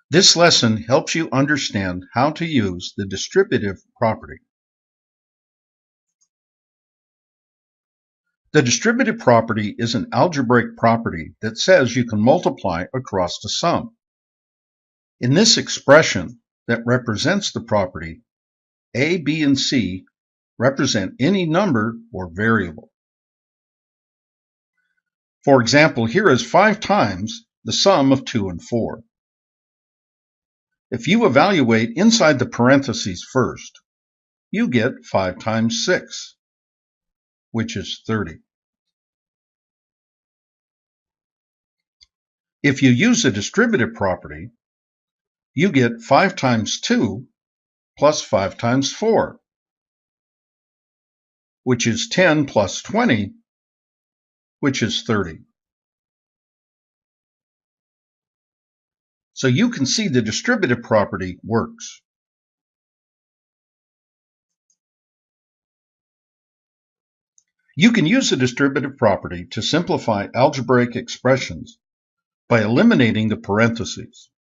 This lesson helps you understand how to use the distributive property. The distributive property is an algebraic property that says you can multiply across the sum. In this expression that represents the property, A, B, and C represent any number or variable. For example, here is 5 times the sum of 2 and 4. If you evaluate inside the parentheses first, you get 5 times 6, which is 30. If you use the distributive property, you get 5 times 2 plus 5 times 4, which is 10 plus 20, which is 30. So you can see the distributive property works. You can use the distributive property to simplify algebraic expressions by eliminating the parentheses.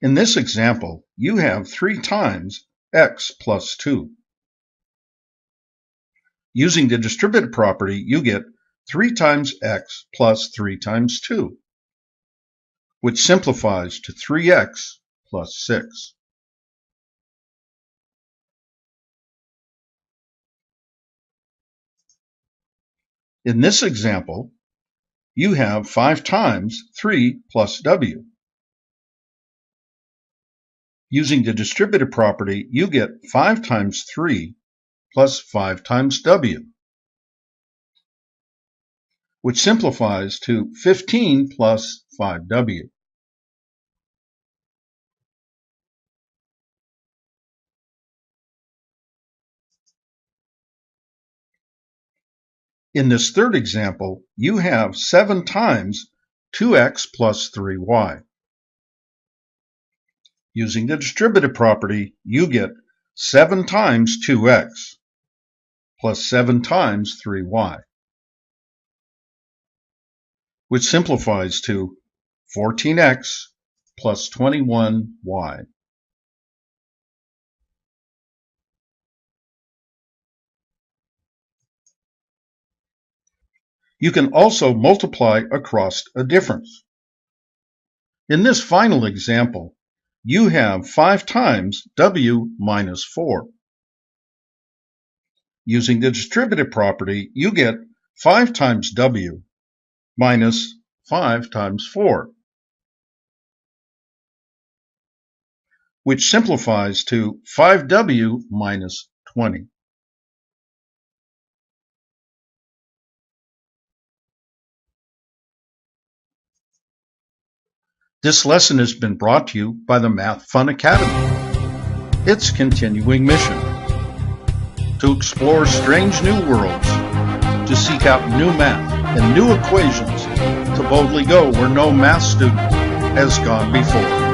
In this example, you have 3 times x plus 2. Using the distributive property, you get 3 times x plus 3 times 2, which simplifies to 3x plus 6. In this example, you have 5 times 3 plus w. Using the distributive property, you get 5 times 3 plus 5 times w, which simplifies to 15 plus 5w. In this third example, you have 7 times 2x plus 3y. Using the distributive property, you get 7 times 2x plus 7 times 3y, which simplifies to 14x plus 21y. You can also multiply across a difference. In this final example, you have 5 times w minus 4. Using the distributive property, you get 5 times w minus 5 times 4, which simplifies to 5w minus 20. This lesson has been brought to you by the Math Fun Academy. Its continuing mission: to explore strange new worlds, to seek out new math and new equations, to boldly go where no math student has gone before.